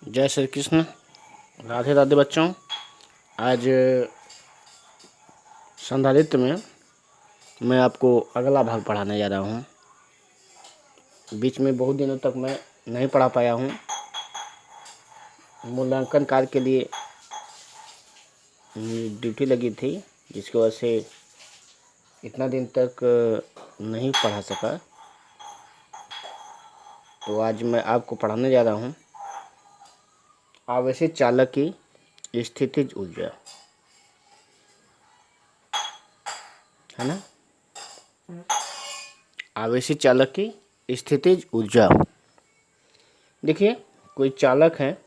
जय श्री कृष्ण। राधे राधे बच्चों। आज संधारित्र में मैं आपको अगला भाग पढ़ाने जा रहा हूँ। बीच में बहुत दिनों तक मैं नहीं पढ़ा पाया हूँ। मूल्यांकन कार्य के लिए ड्यूटी लगी थी, जिसकी वजह से इतना दिन तक नहीं पढ़ा सका। तो आज मैं आपको पढ़ाने जा रहा हूँ आवेशित चालक की स्थितिज ऊर्जा, है ना। आवेशित चालक की स्थितिज ऊर्जा। देखिए, कोई चालक है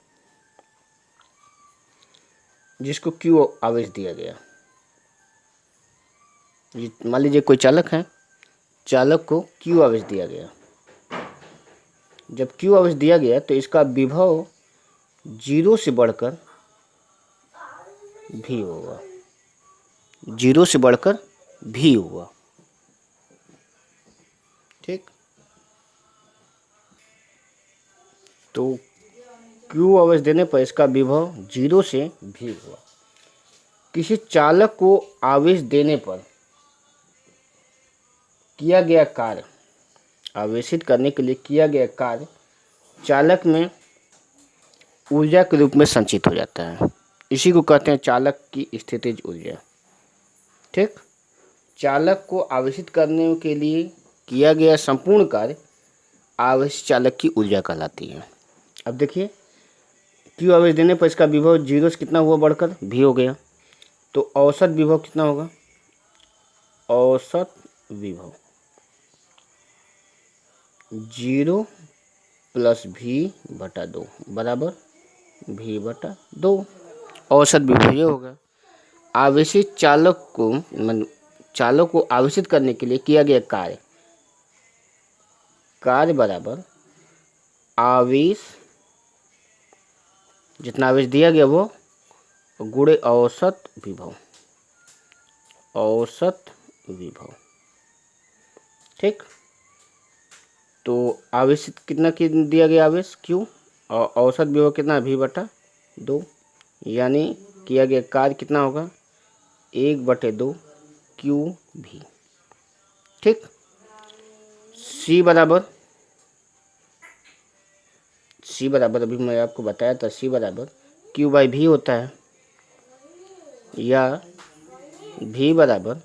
जिसको Q आवेश दिया गया। मान लीजिए कोई चालक है, चालक को Q आवेश दिया गया। जब Q आवेश दिया गया तो इसका विभव 0 से बढ़कर V होगा। 0 से बढ़कर V होगा, ठीक। तो Q आवेश देने पर इसका विभव 0 से V होगा। किसी चालक को आवेश देने पर किया गया कार्य, आवेशित करने के लिए किया गया कार्य चालक में ऊर्जा के रूप में संचित हो जाता है। इसी को कहते हैं चालक की स्थितिज ऊर्जा, ठीक। चालक को आवेशित करने के लिए किया गया संपूर्ण कार्य आवेशित चालक की ऊर्जा कहलाती है। अब देखिए, Q आवेश देने पर इसका विभव 0 से कितना हुआ, बढ़कर V हो गया। तो औसत विभव कितना होगा? औसत विभव 0 प्लस V/2 बराबर V/2। औसत विभव ये होगा। आवेशित चालक को आवेशित करने के लिए किया गया कार्य बराबर आवेश, जितना आवेश दिया गया वो गुणे औसत विभव। औसत विभव, ठीक। तो आवेश कितना दिया गया, आवेश Q, और औसत विभव कितना, V/2। यानी किया गया कार्य कितना होगा, 1/2 QV, ठीक। C बराबर अभी मैं आपको बताया था, C बराबर Q/V होता है, या V बराबर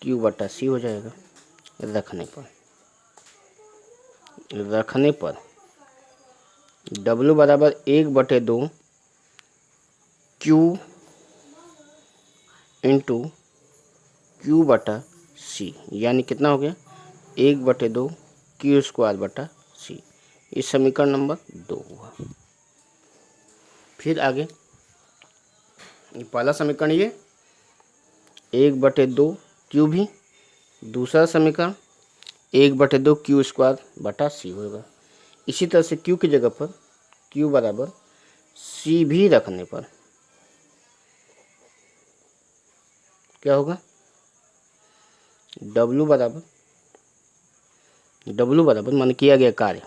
Q/C हो जाएगा। रखने पर W बराबर 1/2 Q इंटू Q/C, यानी कितना हो गया, 1/2 Q²/C। इस समीकरण नंबर 2 हुआ। फिर आगे पहला समीकरण ये 1/2 QV, दूसरा समीकरण 1/2 Q²/C होगा। इसी तरह से Q की जगह पर Q बराबर CV रखने पर क्या होगा, W बराबर मान किया गया कार्य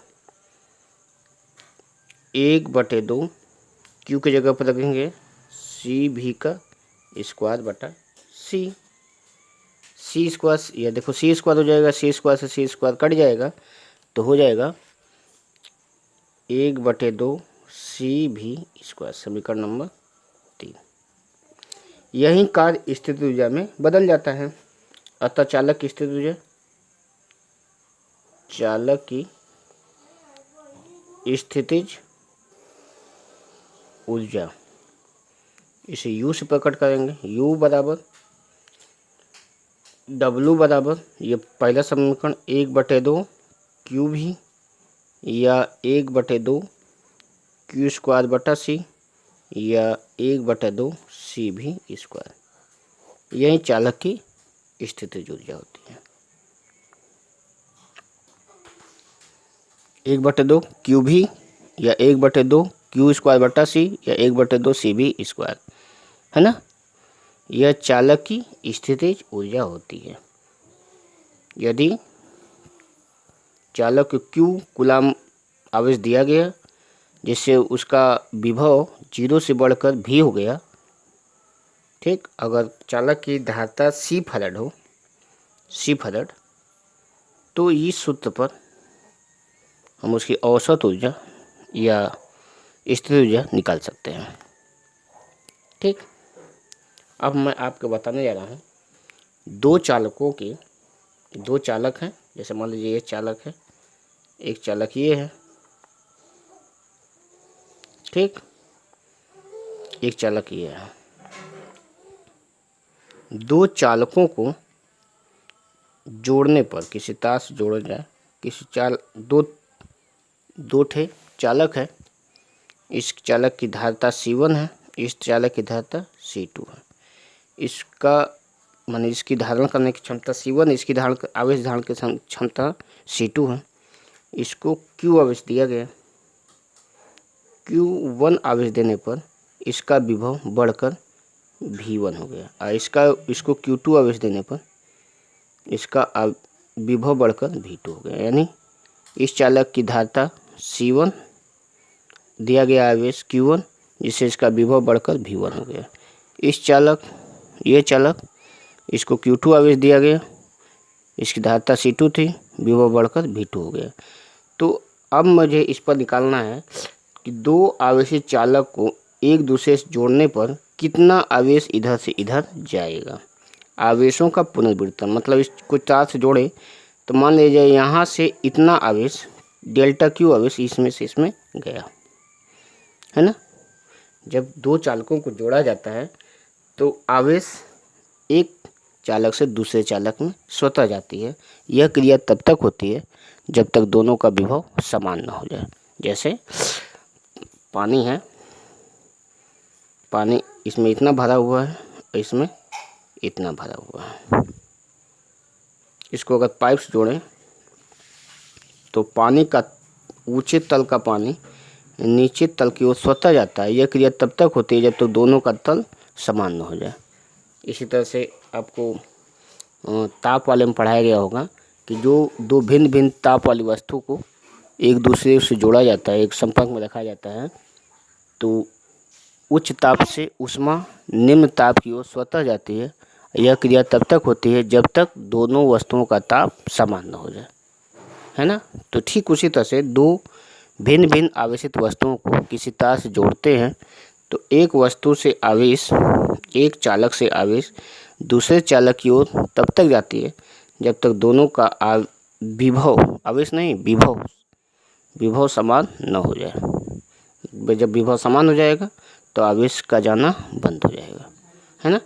1/2 Q की जगह पर रखेंगे CV का ²/C। C², ये देखो C² हो जाएगा, C² से C² कट जाएगा, तो हो जाएगा 1/2 CV², समीकरण नंबर 3। यही कार्य स्थितिज ऊर्जा में बदल जाता है। अतः चालक की स्थितिज ऊर्जा, चालक की स्थितिज ऊर्जा, इसे U से प्रकट करेंगे। U बराबर W बराबर, ये पहला समीकरण 1/2 QV या 1/2 Q²/C या 1/2 CV²। यही चालक की स्थितिज ऊर्जा होती है। 1/2 QV या 1/2 Q²/C या 1/2 CV², है ना। यह चालक की स्थितिज ऊर्जा होती है। यदि चालक को Q कूलाम आवेश दिया गया जिससे उसका विभव 0 से बढ़कर भी हो गया। ठीक, अगर चालक की धारिता सी फैराड हो, सी फैराड, तो इस सूत्र पर हम उसकी औसत ऊर्जा या स्थिर ऊर्जा निकाल सकते हैं। ठीक, अब मैं आपको बताने जा रहा हूँ दो चालक हैं। जैसे मान लीजिए ये चालक है, एक चालक ये है। ठीक, एक चालक ये है। दो चालकों को जोड़ने पर, किसी तार से जोड़ा जाए, दो ठे चालक है। इस चालक की धारिता C1 है, इस चालक की धारिता C2 है। इसका माने इसकी धारण करने की क्षमता C1, इसकी आवेश धारण की क्षमता C2 है। इसको Q आवेश दिया गया। Q1 आवेश देने पर इसका विभव बढ़कर V1 हो गया, और इसको Q2 आवेश देने पर इसका विभव बढ़कर V2 हो गया। यानी इस चालक की धारिता C1, दिया गया आवेश Q1, जिससे इसका विभव बढ़कर V1 हो गया। ये चालक, इसको Q2 आवेश दिया गया, इसकी धारिता C2 थी, विभव बढ़कर V2 हो गया। तो अब मुझे इस पर निकालना है कि दो आवेशित चालक को एक दूसरे से जोड़ने पर कितना आवेश इधर से इधर जाएगा। आवेशों का पुनर्वितरण, मतलब इसको तार से जोड़े तो मान लीजिए यहाँ से इतना आवेश डेल्टा Q आवेश इसमें से इसमें गया, है ना। जब दो चालकों को जोड़ा जाता है तो आवेश एक चालक से दूसरे चालक में स्वतः जाती है। यह क्रिया तब तक होती है जब तक दोनों का विभव समान न हो जाए। जैसे पानी है, पानी इसमें इतना भरा हुआ है और इसमें इतना भरा हुआ है। इसको अगर पाइप से जोड़ें तो पानी का ऊंचे तल का पानी नीचे तल की ओर स्वतः जाता है। यह क्रिया तब तक होती है जब तक दोनों का तल समान न हो जाए। इसी तरह से आपको ताप वाले में पढ़ाया गया होगा कि जो दो भिन्न भिन्न ताप वाली वस्तु को एक दूसरे से जोड़ा जाता है, एक संपर्क में रखा जाता है, तो उच्च ताप से ऊष्मा निम्न ताप की ओर स्वतः जाती है। यह क्रिया तब तक होती है जब तक दोनों वस्तुओं का ताप समान न हो जाए, है ना। तो ठीक उसी तरह से दो भिन्न भिन्न आवेशित वस्तुओं को किसी तार से जोड़ते हैं तो एक वस्तु से आवेश, एक चालक से आवेश दूसरे चालक की ओर तब तक जाती है जब तक दोनों का विभव, आवेश नहीं विभव समान न हो जाए। जब विभव समान हो जाएगा तो आवेश का जाना बंद हो जाएगा, है ना।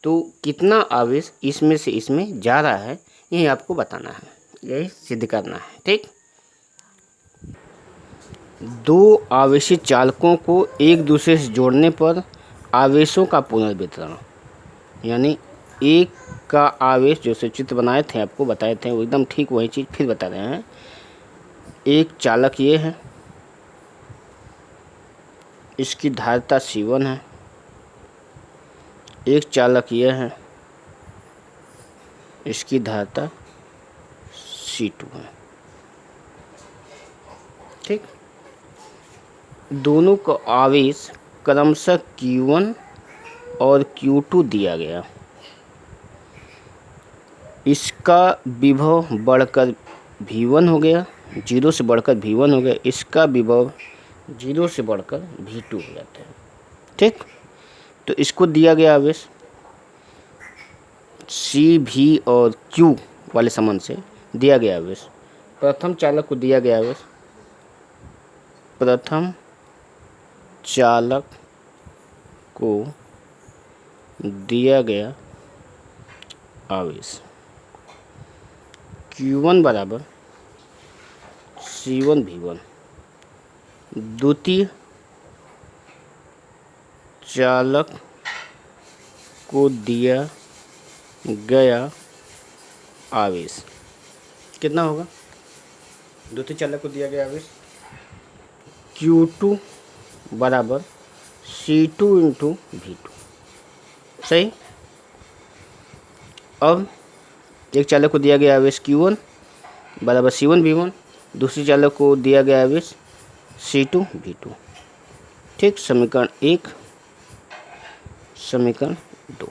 तो कितना आवेश इसमें से इसमें जा रहा है यही आपको बताना है, यही सिद्ध करना है। ठीक, दो आवेशित चालकों को एक दूसरे से जोड़ने पर आवेशों का पुनर्वितरण, यानी एक का आवेश, जो से चित्र बनाए थे आपको बताए थे वो एकदम ठीक वही चीज़ फिर बता रहे हैं। एक चालक ये है, इसकी धारिता C1 है। एक चालक ये है, इसकी धारिता C2 है। ठीक, दोनों को आवेश क्रमशः Q1 और Q2 दिया गया। इसका विभव बढ़कर V1 हो गया, 0 से बढ़कर V1 हो गया। इसका विभव 0 से बढ़कर V2 हो जाता है। ठीक, तो इसको दिया गया आवेश C, V और Q वाले संबंध से दिया गया आवेश, प्रथम चालक को दिया गया आवेश, प्रथम चालक को दिया गया आवेश Q1 बराबर C1 V1। द्वितीय चालक को दिया गया आवेश कितना होगा? द्वितीय चालक को दिया गया आवेश Q2 बराबर C2 इंटू V2। सही। अब एक चालक को दिया गया आवेश Q1 बराबर C1 V1, दूसरी चालक को दिया गया आवेश C2V2। ठीक, समीकरण 1, समीकरण 2।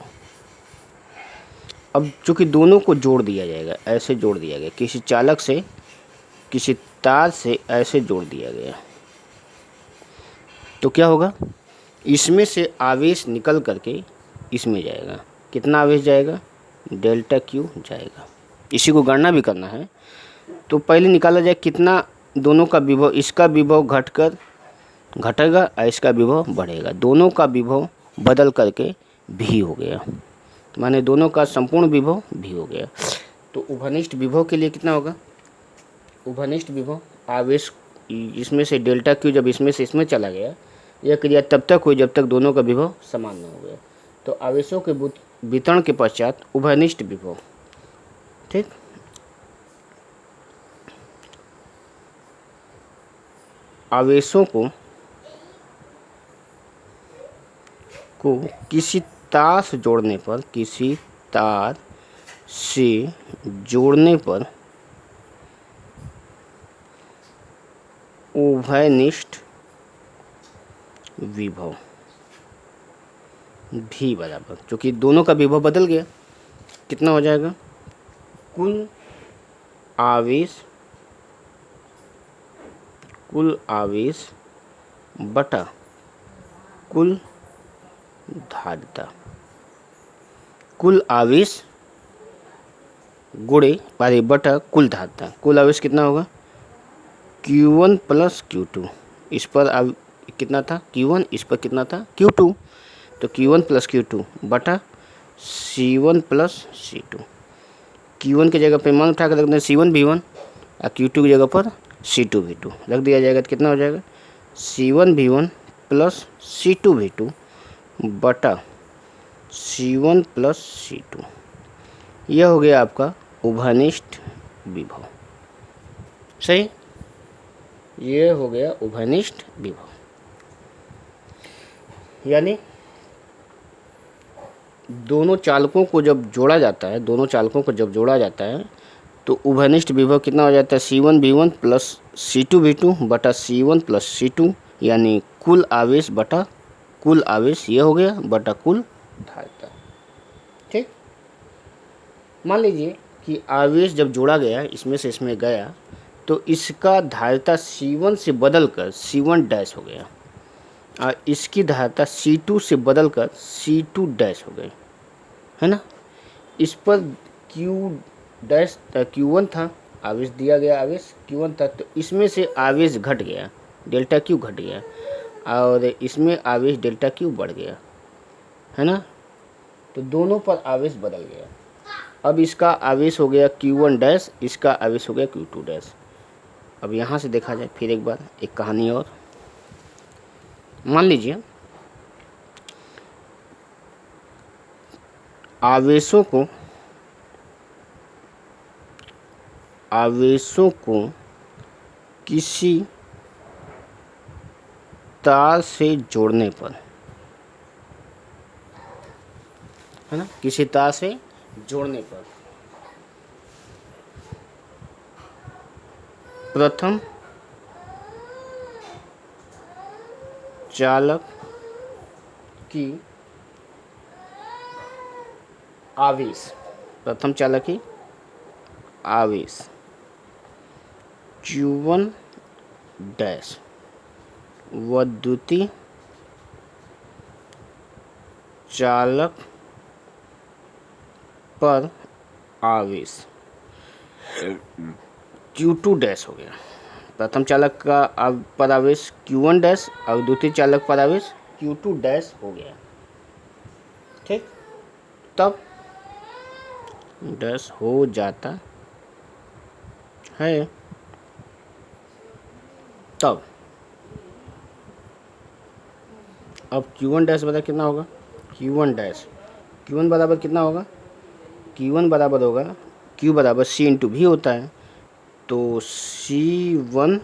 अब चूंकि दोनों को जोड़ दिया जाएगा, ऐसे जोड़ दिया गया, किसी चालक से किसी तार से ऐसे जोड़ दिया गया, तो क्या होगा, इसमें से आवेश निकल करके इसमें जाएगा। कितना आवेश जाएगा, डेल्टा क्यू जाएगा। इसी को गणना भी करना है, तो पहले निकाला जाए कितना दोनों का विभव, इसका विभव घटकर घटेगा और इसका विभव बढ़ेगा, दोनों का विभव बदल करके भी हो गया, माने दोनों का संपूर्ण विभव भी हो गया। तो उभयनिष्ठ विभव के लिए कितना होगा, उभयनिष्ठ विभव आवेश इसमें से डेल्टा क्यू जब इसमें से इसमें चला गया, यह क्रिया तब तक हुई जब तक दोनों का विभव समान न हो गया। तो आवेशों के वितरण के पश्चात उभयनिष्ठ विभव, ठीक, आवेशों को किसी तार से जोड़ने पर, किसी तार से जोड़ने पर उभयनिष्ठ विभव भी बराबर, क्योंकि दोनों का विभव बदल गया, कितना हो जाएगा, कुल आवेश बटा कुल धारिता, कुल आवेश गुणे बारे बटा कुल धारिता। कुल आवेश कितना होगा, Q1 प्लस Q2, इस पर कितना था Q1, इस पर कितना था Q2, तो Q1 प्लस Q2 बटा C1 प्लस C2। Q1 की जगह पे मान उठा कर रख दें C1V1 और Q2 की जगह पर C2V2 रख दिया जाएगा, तो कितना हो जाएगा, C1V1 प्लस C2V2 बटा C1 प्लस C2। यह हो गया आपका उभयनिष्ठ विभव। सही, ये हो गया उभयनिष्ठ विभव। यानी दोनों चालकों को जब जोड़ा जाता है, दोनों चालकों को जब जोड़ा जाता है तो उभयनिष्ठ विभव कितना हो जाता है, C1V1 प्लस C2V2 बटा C1 प्लस C2, यानी कुल आवेश बटा कुल आवेश, ये हो गया बटा कुल धारिता। ठीक, मान लीजिए कि आवेश जब जोड़ा गया, इसमें से इसमें गया, तो इसका धारिता C1 से बदलकर C1 डैश हो गया और इसकी धारिता C2 से बदलकर C2 डैश हो गई, है ना। इस पर Q1 था, आवेश दिया गया, आवेश Q1 था, तो इसमें से आवेश घट गया, डेल्टा Q घट गया, और इसमें आवेश डेल्टा Q बढ़ गया, है ना। तो दोनों पर आवेश बदल गया। अब इसका आवेश हो गया Q1 डैश, इसका आवेश हो गया Q2 डैश। अब यहाँ से देखा जाए फिर एक बार एक कहानी और। मान लीजिए आवेशों को किसी तार से जोड़ने पर, है ना, किसी तार से जोड़ने पर प्रथम चालक की आवेश Q1 डैश व द्वितीय चालक पर आवेश Q2 डैश हो गया। प्रथम चालक का पर आवेश Q1 डैश और द्वितीय चालक पर आवेश Q2 डैश हो गया। ठीक, तब डैश हो जाता है, तब अब Q1 डैश बराबर कितना होगा, Q1 बराबर कितना होगा, Q1 बराबर होगा, Q बराबर C इंटू भी होता है, तो C1,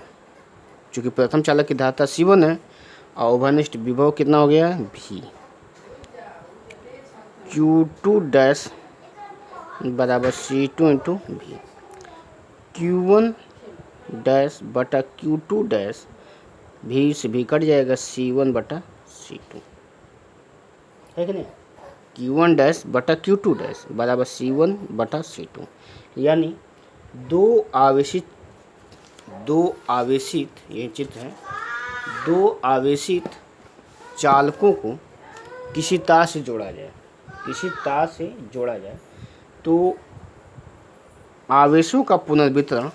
चूँकि प्रथम चालक की धारिता C1 है और उभयनिष्ठ विभव कितना हो गया V, Q2 डैश बराबर C2 into V, Q1 dash बटा Q2 डैश भी से भी कट जाएगा, C1 बटा C2 है कि नहीं। Q1 डैश बटा Q2 डैश बराबर C1 बटा C2। यानी दो आवेशित ये चित्र है, दो आवेशित चालकों को किसी तार से जोड़ा जाए, तो आवेशों का पुनर्वितरण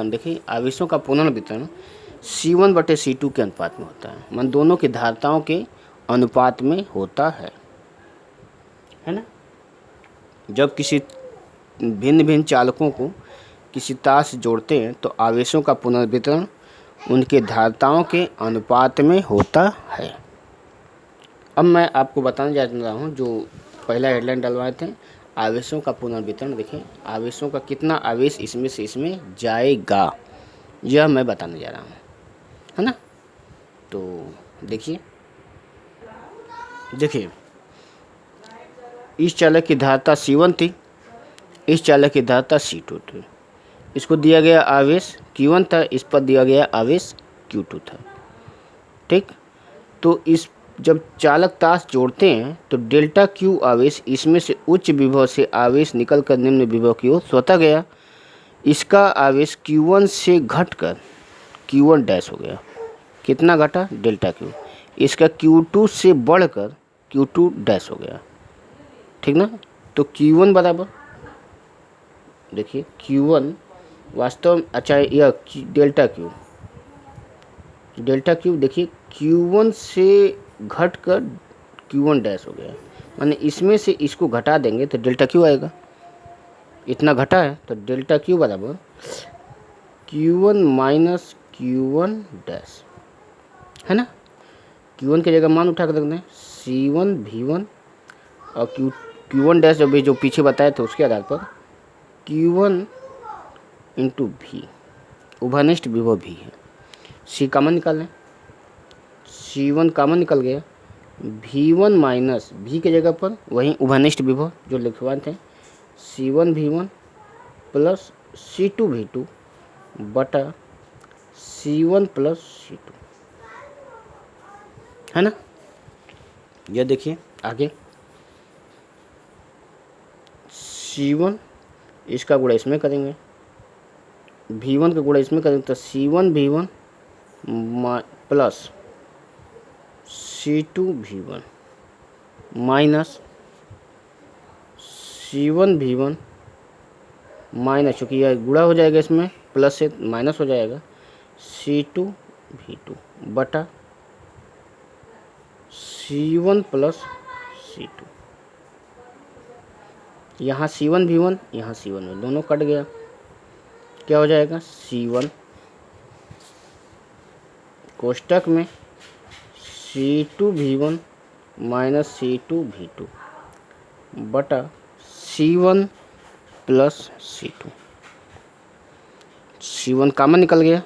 देखिए, आवेशों का पुनर्वितरण C1 बटे C2 के अनुपात में होता है, मान दोनों की धारिताओं के अनुपात में होता है ना। जब किसी भिन्न भिन्न चालकों को किसी तार से जोड़ते हैं तो आवेशों का पुनर्वितरण उनके धारिताओं के अनुपात में होता है। अब मैं आपको बताने जा रहा हूँ, जो पहला हेडलाइन डलवाए थे, आवेशों का पुनर्वितरण। देखें आवेशों का कितना आवेश इसमें से इसमें जाएगा, यह मैं बताने जा रहा हूँ, है ना। तो देखिए इस चालक की धारिता C1 थी, इस चालक की धारिता C2 थी, इसको दिया गया आवेश Q1 था, इस पर दिया गया आवेश Q2 था, ठीक। तो इस जब चालक तार जोड़ते हैं तो डेल्टा Q आवेश इसमें से उच्च विभव से आवेश निकलकर निम्न विभव की ओर स्वतः गया। इसका आवेश Q1 से घटकर Q1 डैश हो गया। कितना घटा? Delta Q। इसका Q2 से बढ़कर Q2 डैश हो गया, ठीक ना। तो Q1 बराबर, देखिए Q1 वास्तव में, अच्छा यह डेल्टा Q देखिए Q1 से घटकर Q1 डैश हो गया, माने इसमें से इसको घटा देंगे तो डेल्टा Q आएगा। इतना घटा है तो डेल्टा Q बराबर Q1 माइनस Q1 डैश, है ना। Q1 की जगह मान उठा कर रख दें C1 V1 और Q1 डैश जो पीछे बताया था उसके आधार पर Q1 इंटू V, उभयनिष्ठ विभव भी है। C कॉमन निकाल लें, C1 कॉमन निकल गया, V1 माइनस V के जगह पर वहीं उभयनिष्ठ विभव जो लिखवाए थे C1 V1 plus C2 V2 बटा C1 प्लस C2, है ना। यह देखिए आगे C1 इसका गुणा इसमें करेंगे, V1 का गुणा इसमें करेंगे तो C1 V1 plus C2 V1 minus C1 V1 minus, चूँकि यह गुणा हो जाएगा इसमें प्लस से माइनस हो जाएगा, C2 V2 बटा C1 प्लस C2। यहाँ C1 V1 यहाँ C1 V1 दोनों कट गया, क्या हो जाएगा C1 कोष्टक में C2 V1 minus C2 V2 बटा C1 plus C2। C1 common निकल गया,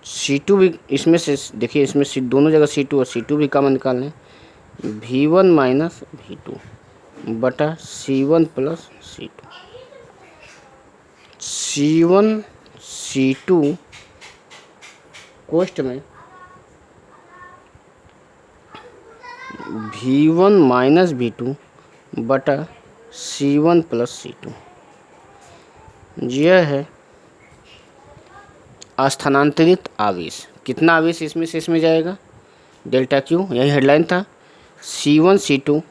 C2 भी इसमें से, देखिए इसमें दोनों जगह C2 और C2 भी कॉमन निकाल लें, V1 माइनस V2 बटा C1 plus C2। C1 C2 कोष्ट में V1 माइनस V2 बटा C1 प्लस C2। यह है अस्थानांतरित आवेश। कितना आवेश इसमें से इसमें जाएगा? डेल्टा Q, यही हेडलाइन था। C1 C2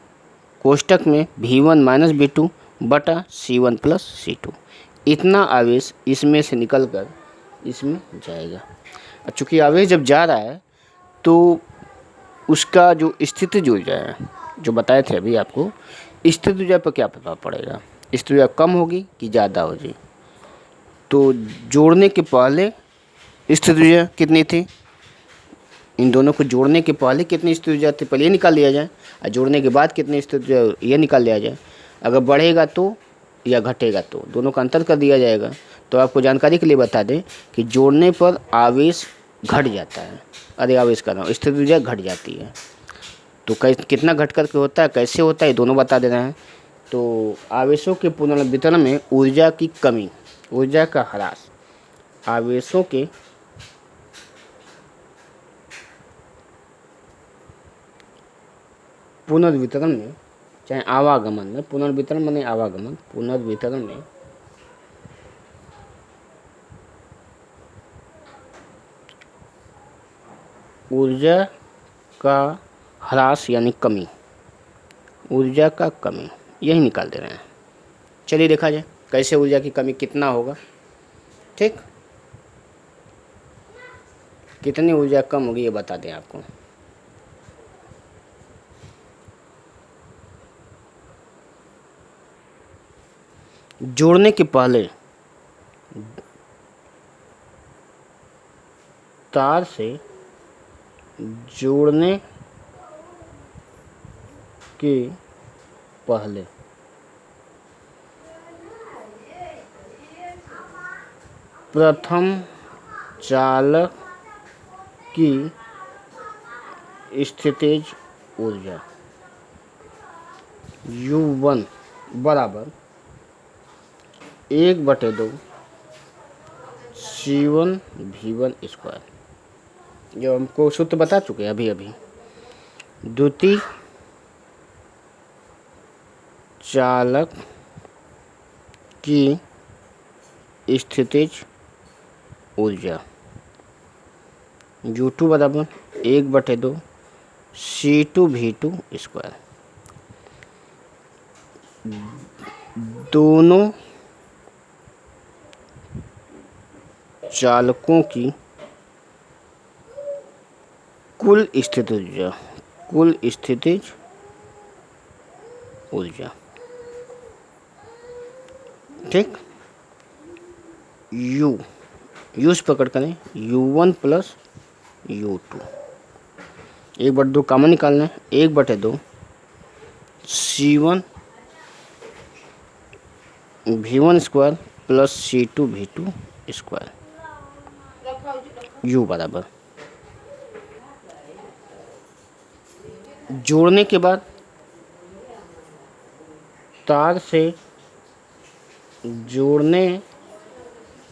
कोष्टक में V1 माइनस V2 बटा C1 प्लस C2, इतना आवेश इसमें से निकल कर इसमें जाएगा। चूँकि आवेश जब जा रहा है तो उसका जो स्थितिज ऊर्जा है, जो बताए थे अभी आपको, स्थितिज ऊर्जा पर क्या प्रभाव पड़ेगा? स्थितिज ऊर्जा कम होगी कि ज़्यादा होगी? तो जोड़ने के पहले स्थितिज ऊर्जा कितनी थी? इन दोनों को जोड़ने के पहले कितनी स्थितिज ऊर्जा थी, पहले ये निकाल लिया जाए, और जोड़ने के बाद कितनी स्थितिज ऊर्जा ये निकाल लिया जाए। अगर बढ़ेगा तो या घटेगा तो दोनों का अंतर कर दिया जाएगा। तो आपको जानकारी के लिए बता दें कि जोड़ने पर आवेश घट जाता है, अरे आवेश कर रहा हूँ, स्थितिज ऊर्जा घट जाती है। तो कितना घट करके होता है, कैसे होता है, दोनों बता दे रहे हैं। तो आवेशों के पुनर्वितरण में ऊर्जा की कमी, ऊर्जा का ह्रास, आवेशों के पुनर्वितरण में, चाहे आवागमन में, पुनर्वितरण माने आवागमन, पुनर्वितरण में ऊर्जा का ह्रास यानी कमी, ऊर्जा का कमी, यही निकाल दे रहे हैं। चलिए देखा जाए कैसे ऊर्जा की कमी कितना होगा। ठीक, कितनी ऊर्जा कम होगी ये बता दें आपको। जोड़ने के पहले तार से जोड़ने के पहले प्रथम चालक की स्थितिज ऊर्जा U1 बराबर 1/2 C1 V1 स्क्वायर, जो हमको सूत्र बता चुके हैं अभी। द्वितीय चालक की स्थितिज ऊर्जा U2 बराबर 1/2 C2 V2 स्क्वायर। दोनों चालकों की कुल स्थितिज ऊर्जा, कुल स्थितिज ऊर्जा। ठीक, U से पकड़ करें U1 प्लस U2, 1/2 कॉमन निकालना है, 1/2 C1 V1 square plus C2 V2 square, U बराबर। जोड़ने के बाद तार से जोड़ने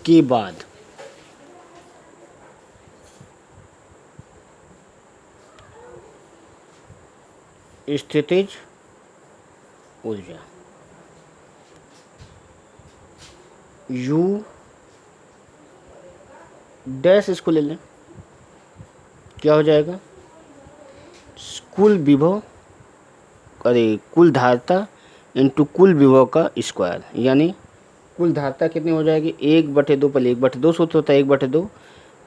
के बाद स्थितिज ऊर्जा U डैश, इसको ले लें, क्या हो जाएगा, कुल विभव, कुल धारिता इंटू कुल विभव का स्क्वायर, यानी कुल धारिता कितनी हो जाएगी, 1/2, पहले 1/2 सूत्र होता है, 1/2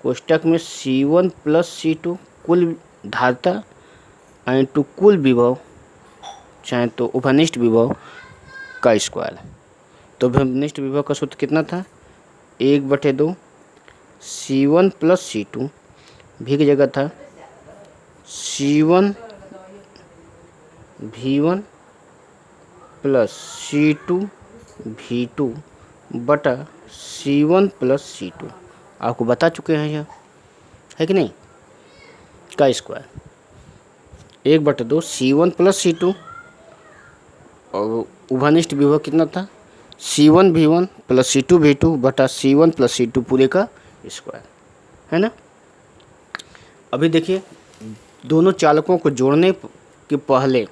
कोष्टक में C1 प्लस C2 कुल धारिता इंटू कुल विभव, चाहे तो उभयनिष्ठ विभव का स्क्वायर। तो उभयनिष्ठ विभव का सूत्र कितना था, 1/2 C1 प्लस C2, भी की जगह था C1 V1 plus C2 V2 बटा C1 प्लस C2, आपको बता चुके हैं यह, है कि नहीं, का स्क्वायर 1/2 C1 प्लस C2, और उभयनिष्ठ विभव कितना था, C1 V1 plus C2 V2 बटा C1 प्लस C2 पूरे का स्क्वायर, है ना। अभी देखिए, दोनों चालकों को जोड़ने के पहले,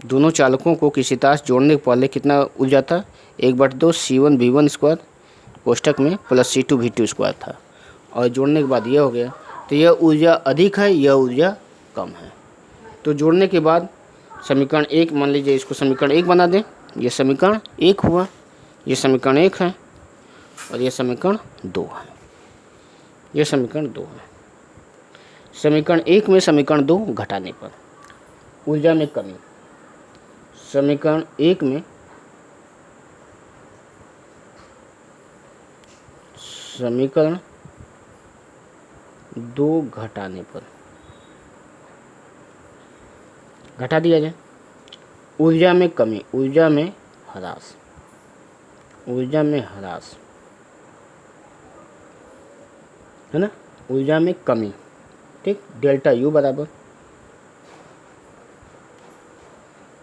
दोनों चालकों को किसी तार से जोड़ने के पहले कितना ऊर्जा था, 1/2 C1 V1 स्क्वायर कोष्टक में प्लस C2 V2 स्क्वायर था, और जोड़ने के बाद यह हो गया। तो यह ऊर्जा अधिक है, यह ऊर्जा कम है। तो जोड़ने के बाद समीकरण 1, मान लीजिए इसको समीकरण 1 बना दें, यह समीकरण 1 हुआ, यह समीकरण 1 है, और यह समीकरण 2 है, यह समीकरण 2 है। समीकरण 1 में समीकरण 2 घटाने पर ऊर्जा में कमी, समीकरण 1 में समीकरण 2 घटाने पर, घटा दिया जाए, ऊर्जा में कमी, ऊर्जा में ह्रास, ऊर्जा में ह्रास, है ना, ऊर्जा में कमी। ठीक, डेल्टा U बराबर,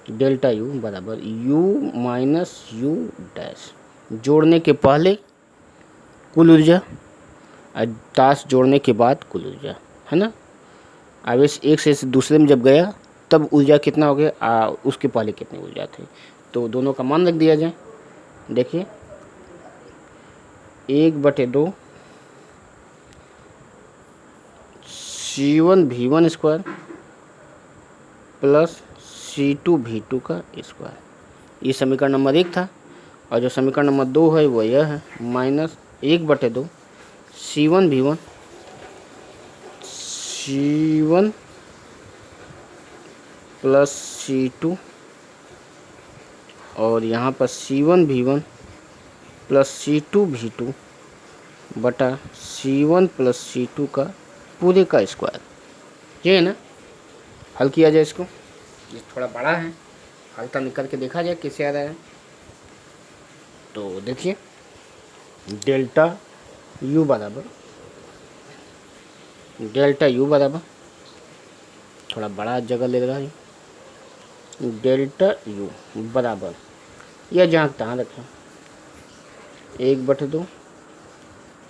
डेल्टा U बराबर U माइनस U डैश, जोड़ने के पहले कुल ऊर्जा और तार जोड़ने के बाद कुल ऊर्जा, है ना। आवेश एक से दूसरे में जब गया तब ऊर्जा कितना हो गया, उसके पहले कितनी ऊर्जा थी। तो दोनों का मान रख दिया जाए। देखिए 1/2 C1V1² प्लस C2V2 का स्क्वायर, ये समीकरण नंबर 1 था। और जो समीकरण नंबर 2 है वो यह है, माइनस 1/2 C1V1 प्लस C2, और यहाँ पर C1V1 प्लस C2V2 बटा C1 प्लस C2 का पूरे का स्क्वायर। ये है ना, हल किया जाए इसको। ये थोड़ा बड़ा है, हल्का निकल के देखा जाए कैसे आ रहा है। तो देखिए डेल्टा U बराबर थोड़ा बड़ा जगह ले रहा है, डेल्टा U बराबर, यह जहाँ तहाँ रखें, 1/2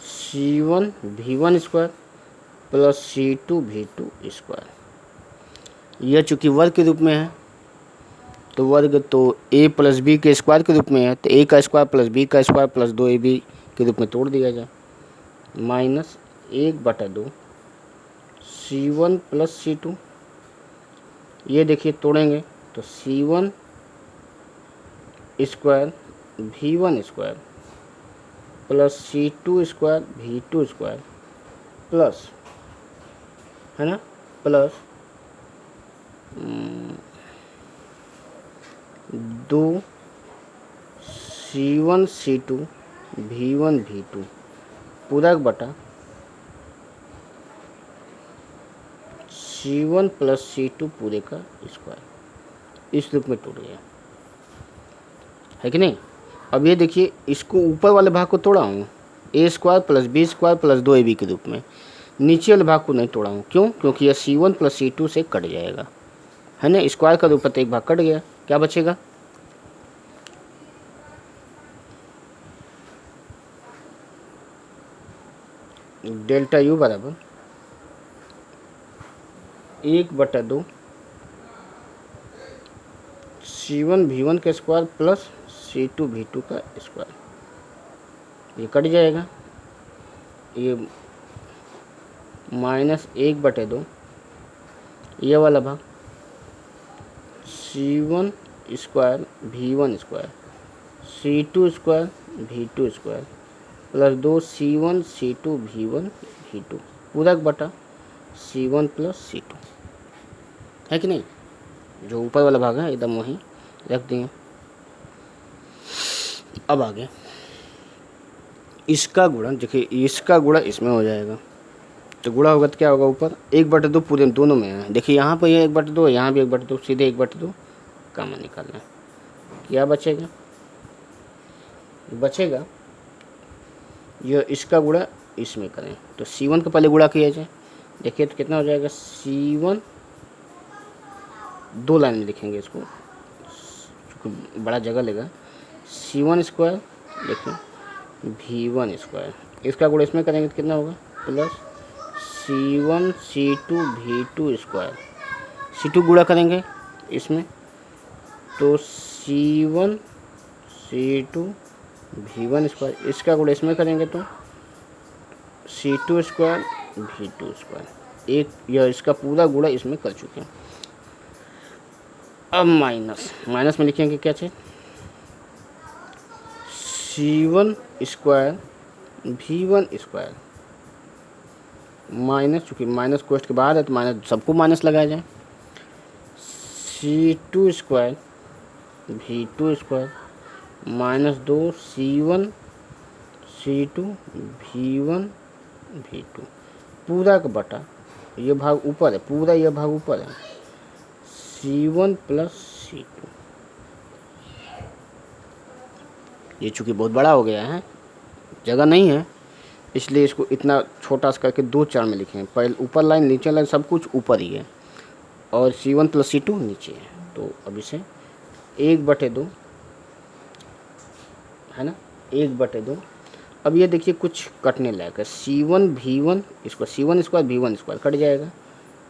C1V1² प्लस C2V2²। यह चूँकि वर्ग के रूप में है तो वर्ग तो a प्लस बी के स्क्वायर के रूप में है, तो a का स्क्वायर प्लस b का स्क्वायर प्लस 2ab के रूप में तोड़ दिया जाए। माइनस 1/2 C1 प्लस C2, ये देखिए तोड़ेंगे तो C1² V1² plus C2² V2² plus, है ना, plus 2 C1 C2 V1 V2 पूरक बटा C1 प्लस C2 पूरे का स्क्वायर, इस रूप में टूट गया है कि नहीं। अब ये देखिए, इसको ऊपर वाले भाग को तोड़ा हूँ a² plus b² plus 2ab के रूप में, नीचे वाले भाग को नहीं तोड़ा हूँ। क्यों? क्योंकि यह C1 प्लस C2 से कट जाएगा, है ना, स्क्वायर का रूप एक भाग कट गया, क्या बचेगा, डेल्टा U बराबर 1/2 C1V1 का स्क्वायर प्लस C2V2 का स्क्वायर, ये कट जाएगा, ये माइनस 1/2 ये वाला भाग C1² V1² C2² V2² plus 2 C1 C2 V1 V2 पूरक बटा C1 प्लस C2, है कि नहीं। जो ऊपर वाला भाग है एकदम वहीं रख दिए। अब आगे इसका गुणा, देखिए इसका गुणा इसमें हो जाएगा, तो गुणा होगा तो क्या होगा, ऊपर 1/2 पूरे दोनों में है। देखिए यहाँ पर ये 1/2, यहाँ भी 1/2, सीधे 1/2 कॉमन निकालना है, क्या बचेगा, यह इसका गुणा इसमें करें तो C1 का पहले गुणा किया जाए। देखिए तो कितना हो जाएगा, C1, 2 लाइन में लिखेंगे इसको क्योंकि बड़ा जगह लेगा, C1² देखिए V1², इसका गुणा इसमें करेंगे तो कितना होगा, plus C1 C2 V2², C2 गुणा करेंगे इसमें तो C1 C2 V1², इसका गुणा इसमें करेंगे तो C2² V2², एक यह इसका पूरा गुणा इसमें कर चुके हैं। अब माइनस में लिखेंगे क्या चीज़, C1² V1² माइनस, चूँकि माइनस क्वेश्चन के बाद है तो माइनस सबको माइनस लगाया जाए, C2² V2² minus 2 C1 C2 V1 V2 पूरा का बटा, ये भाग ऊपर है, पूरा यह भाग ऊपर है, C1 प्लस C2। ये चूँकि बहुत बड़ा हो गया है, जगह नहीं है, इसलिए इसको इतना छोटा सा करके 2 चरण में लिखें। पहले ऊपर लाइन नीचे लाइन सब कुछ ऊपर ही है और C1 प्लस C2 नीचे है। तो अब इसे 1/2, है ना, 1/2। अब ये देखिए कुछ कटने लायक है, C1 V1, इसको C1² V1² कट जाएगा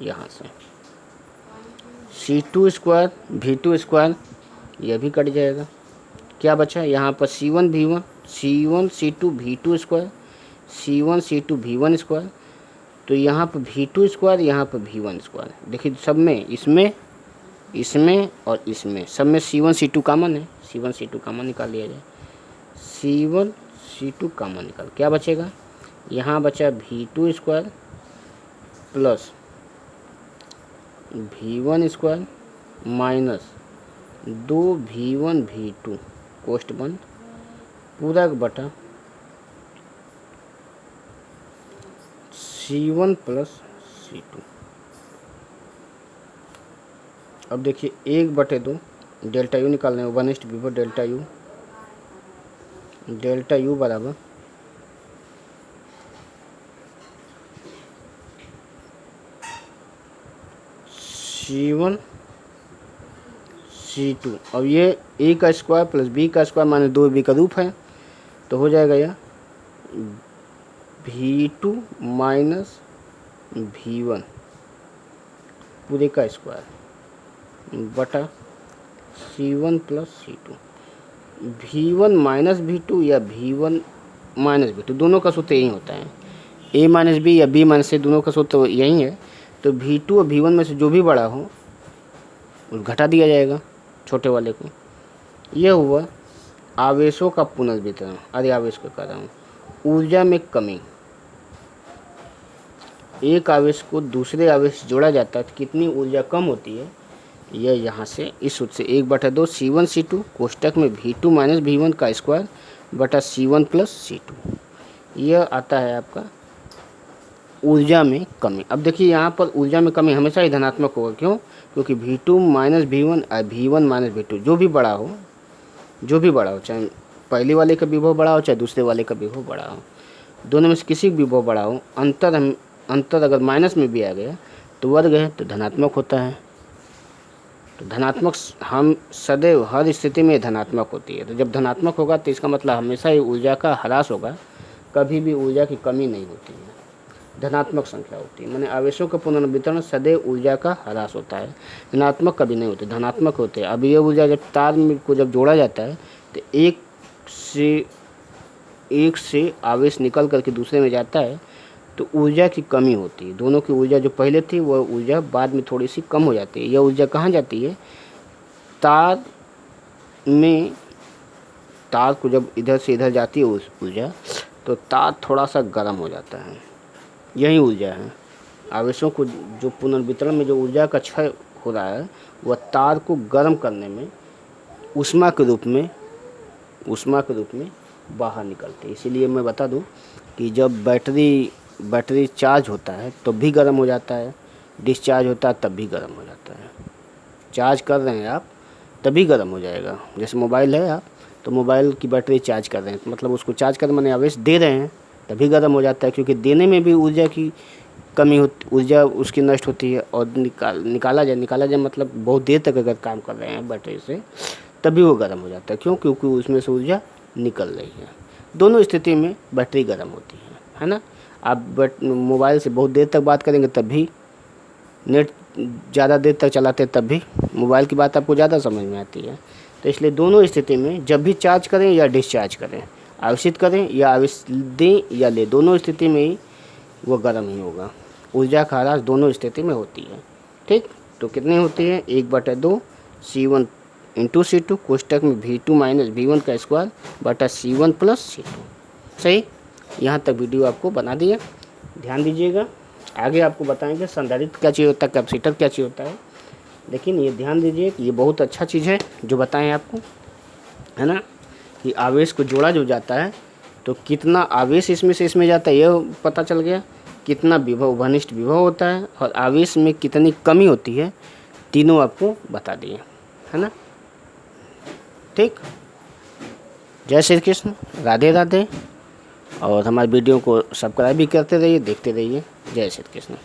यहाँ से, C2 स्क्वायर V2 स्क्वायर, यह भी कट जाएगा। क्या बचा यहाँ पर C1 V1, C1 C2 V2 square, C1 C2 V1 square. तो यहाँ पर V2 स्क्वायर, यहाँ पर V1 स्क्वायर। देखिए सब में, इसमें और इसमें सब में C1 C2 कॉमन है, C1 C2 कॉमन निकाल लिया जाए। C1 C2 कॉमन निकाल, क्या बचेगा यहाँ बचा V2 square plus V1 square minus 2V1 V2 कोष्ट बंद पूरा बटा C1 प्लस C2। अब देखिए 1/2 डेल्टा यू निकालना है, 1:V डेल्टा यू बराबर C1 C2। अब ये A का स्क्वायर प्लस B का स्क्वायर माने 2B का रूप है, तो हो जाएगा यह V2 माइनस V1 पूरे का स्क्वायर बटा C1 plus C2। V1 minus V2 या V1 माइनस V2 दोनों का सूत्र यही होता है। A माइनस B या B माइनस C दोनों का सूत्र यही है। तो V2 और V1 में से जो भी बड़ा हो घटा दिया जाएगा छोटे वाले को। यह हुआ आवेशों का पुनर्वितरण। अरे आवेश को कह रहा हूँ, ऊर्जा में कमी। एक आवेश को दूसरे आवेश से जोड़ा जाता है तो कितनी ऊर्जा कम होती है, यह यहाँ से इस सूत्र से 1/2 C1 C2 कोष्टक में V2 माइनस V1 का स्क्वायर बटा C1 प्लस C2। यह आता है आपका ऊर्जा में कमी। अब देखिए यहाँ पर ऊर्जा में कमी हमेशा ही धनात्मक होगा। क्यों? क्योंकि V2 minus V1 V1 minus V2 जो भी बड़ा हो, चाहे पहले वाले का विभव बड़ा हो चाहे दूसरे वाले का विभव बड़ा हो, दोनों में से किसी का विभव बड़ा हो, अंतर अगर माइनस में भी आ गया तो वर्ग है तो धनात्मक होता है। तो धनात्मक हम सदैव हर स्थिति में धनात्मक होती है। तो जब धनात्मक होगा तो इसका मतलब हमेशा ही ऊर्जा का ह्रास होगा, कभी भी ऊर्जा की कमी नहीं होती है, धनात्मक संख्या होती है। माने आवेशों का पुनर्वितरण सदैव ऊर्जा का ह्रास होता है, ऋणात्मक कभी नहीं होते, धनात्मक होते हैं। अब ये ऊर्जा जब तार को जब जोड़ा जाता है तो एक से आवेश निकल करके दूसरे में जाता है तो ऊर्जा की कमी होती है। दोनों की ऊर्जा जो पहले थी वह ऊर्जा बाद में थोड़ी सी कम हो जाती है। यह ऊर्जा कहाँ जाती है? तार में, तार को जब इधर से इधर जाती है उस ऊर्जा, तो तार थोड़ा सा गर्म हो जाता है। यही ऊर्जा है। आवेशों को जो पुनर्वितरण में जो ऊर्जा का क्षय हो रहा है वह तार को गर्म करने में ऊष्मा के रूप में बाहर निकलते हैं। इसीलिए मैं बता दूं कि जब बैटरी चार्ज होता है तो भी गर्म हो जाता है, डिस्चार्ज होता है तब भी गर्म हो जाता है। चार्ज कर रहे हैं आप तभी गर्म हो जाएगा। जैसे मोबाइल है, आप तो मोबाइल की बैटरी चार्ज कर रहे हैं, मतलब उसको चार्ज कर माने आवेश दे रहे हैं तभी गर्म हो जाता है, क्योंकि देने में भी ऊर्जा की कमी होती, ऊर्जा उसकी नष्ट होती है। और निकाला जाए मतलब बहुत देर तक अगर काम कर रहे हैं बैटरी से तभी वो गर्म हो जाता है। क्यों? क्योंकि उसमें से ऊर्जा निकल रही है। दोनों स्थिति में बैटरी गर्म होती है ना। आप मोबाइल से बहुत देर तक बात करेंगे तब भी, नेट ज़्यादा देर तक चलाते हैं तब भी मोबाइल की बात आपको ज़्यादा समझ में आती है। तो इसलिए दोनों स्थिति में जब भी चार्ज करें या डिस्चार्ज करें, आवेशित करें या आवेश दें या ले, दोनों स्थिति में ही वो गर्म ही होगा। ऊर्जा का ह्रास दोनों स्थिति में होती है। ठीक, तो कितनी होती है? 1/2 C1 इंटू C2 कोष्टक में V2 माइनस V1 का स्क्वायर बटा C1 प्लस C2। सही, यहाँ तक वीडियो आपको बना दिया, ध्यान दीजिएगा। आगे आपको बताएंगे संधारित्र क्या चीज़ होता है, कैपेसिटर क्या चीज़ होता है। लेकिन ये ध्यान दीजिए कि ये बहुत अच्छा चीज़ है जो बताएं आपको, है ना, कि आवेश को जोड़ा जो जाता है तो कितना आवेश इसमें से इसमें जाता है यह पता चल गया, कितना विभव घनिष्ठ विभव होता है और आवेश में कितनी कमी होती है, तीनों आपको बता दिए, है ना। ठीक, जय श्री कृष्ण, राधे राधे। और हमारे वीडियो को सब्सक्राइब भी करते रहिए, देखते रहिए। जय श्री कृष्ण।